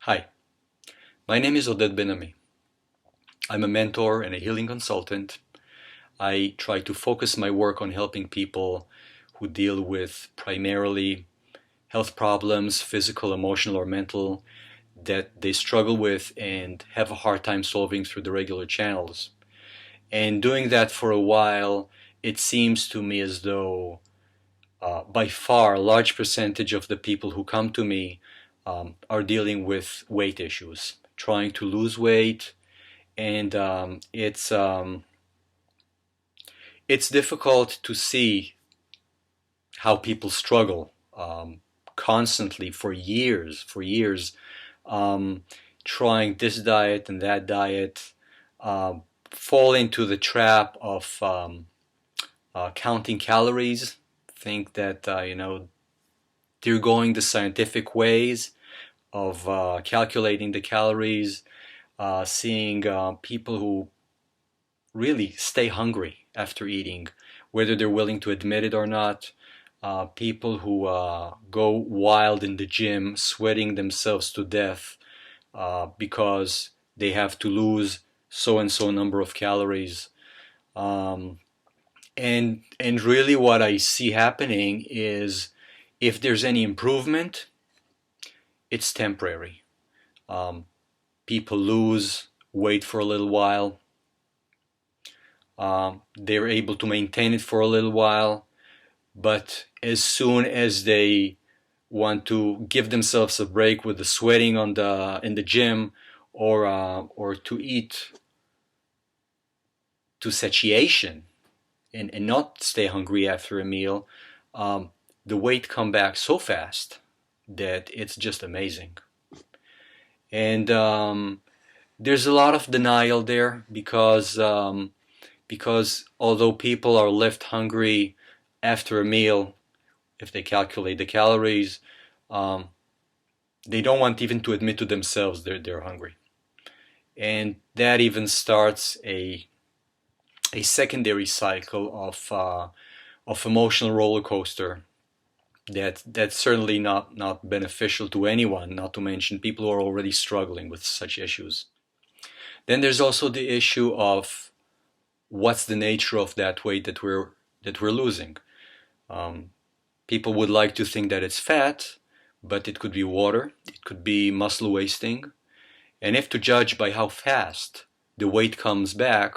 Hi, my name is Oded Benami. I'm a mentor and a healing consultant. I try to focus my work on helping people who deal with primarily health problems, physical, emotional, or mental, that they struggle with and have a hard time solving through the regular channels. And doing that for a while, it seems to me as though by far a large percentage of the people who come to me are dealing with weight issues, trying to lose weight, and it's difficult to see how people struggle constantly for years, um, trying this diet and that diet, fall into the trap of counting calories, think that they're going the scientific ways of calculating the calories, seeing people who really stay hungry after eating, whether they're willing to admit it or not. People who go wild in the gym, sweating themselves to death because they have to lose so and so number of calories. Um, and really, what I see happening is if there's any improvement, it's temporary. Um, People lose weight for a little while. They're able to maintain it for a little while, but as soon as they want to give themselves a break with the sweating on the in the gym, or to eat to satiation and not stay hungry after a meal, um, the weight come back so fast that it's just amazing. And there's a lot of denial there because although people are left hungry after a meal, if they calculate the calories, um, they don't want even to admit to themselves they're hungry. And that even starts a secondary cycle of emotional roller coaster that's certainly not beneficial to anyone, not to mention people who are already struggling with such issues. Then there's also the issue of what's the nature of that weight that we're losing. Um, People would like to think that it's fat, but it could be water, it could be muscle wasting. And if to judge by how fast the weight comes back,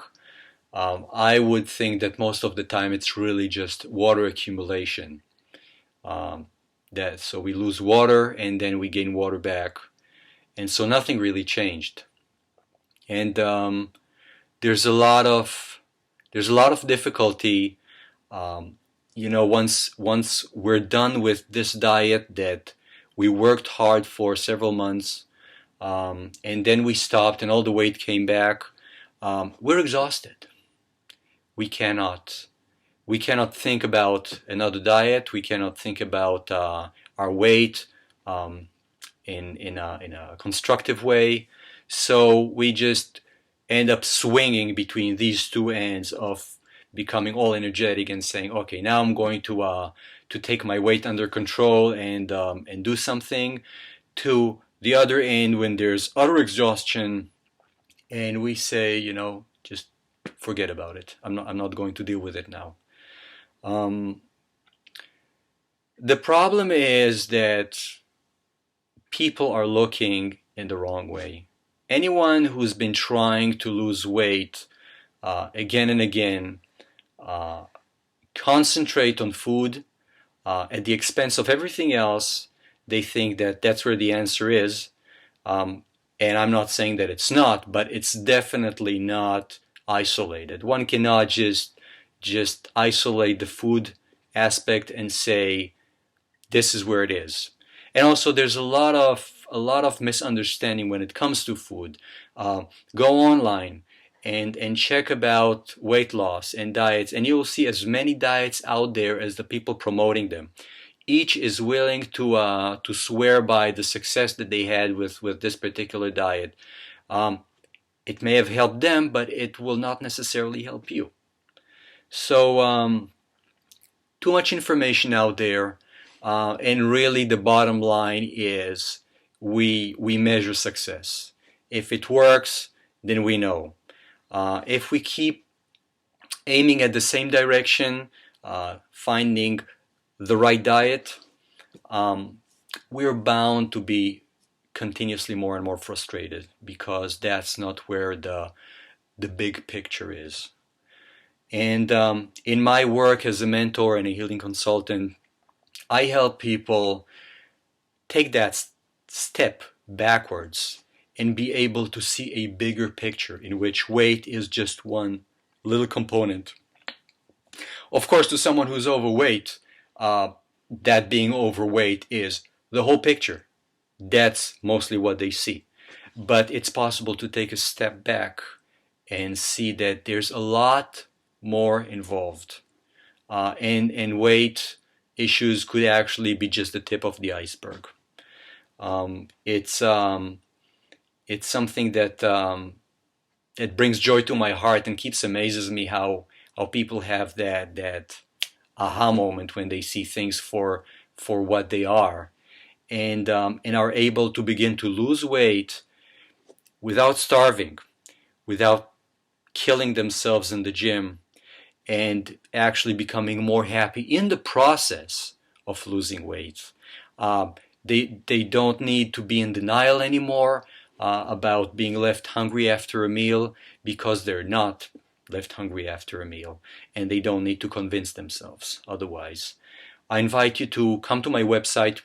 I would think that most of the time it's really just water accumulation. Um, that so we lose water and then we gain water back, and so nothing really changed. And there's a lot of difficulty. Um, once we're done with this diet that we worked hard for several months, and then we stopped and all the weight came back, we're exhausted. We cannot we cannot think about another diet. We cannot think about our weight um, in a constructive way. So we just end up swinging between these two ends of becoming all energetic and saying, okay, now I'm going to take my weight under control and do something. To the other end, when there's utter exhaustion, and we say, just forget about it. I'm not going to deal with it now. Um, the problem is that people are looking in the wrong way. Anyone who's been trying to lose weight again and again, uh, concentrate on food at the expense of everything else, they think that that's where the answer is. Um, and I'm not saying that it's not, but it's definitely not isolated. One cannot just isolate the food aspect and say this is where it is. And also, there's a lot of misunderstanding when it comes to food. Go online and check about weight loss and diets, and you will see as many diets out there as the people promoting them. Each is willing to swear by the success that they had with this particular diet. Um, it may have helped them, but it will not necessarily help you. So too much information out there, and really the bottom line is we measure success. If it works, then we know. If we keep aiming at the same direction, finding the right diet, we're bound to be continuously more and more frustrated, because that's not where the big picture is. And in my work as a mentor and a healing consultant, I help people take that step backwards and be able to see a bigger picture in which weight is just one little component. Of course, to someone who's overweight, that being overweight is the whole picture. That's mostly what they see. But it's possible to take a step back and see that there's a lot more involved. And weight issues could actually be just the tip of the iceberg. It's something that it brings joy to my heart and keeps amazes me how people have that aha moment when they see things for what they are, and are able to begin to lose weight without starving, without killing themselves in the gym, and actually becoming more happy in the process of losing weight. They don't need to be in denial anymore about being left hungry after a meal, because they're not left hungry after a meal, and they don't need to convince themselves otherwise. I invite you to come to my website.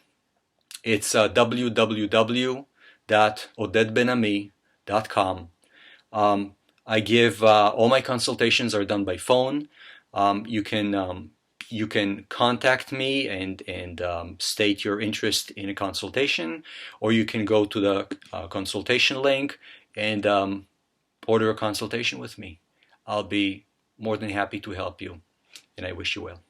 It's www.odedbenami.com. I give all my consultations are done by phone. You can contact me and state your interest in a consultation, or you can go to the consultation link and order a consultation with me. I'll be more than happy to help you, and I wish you well.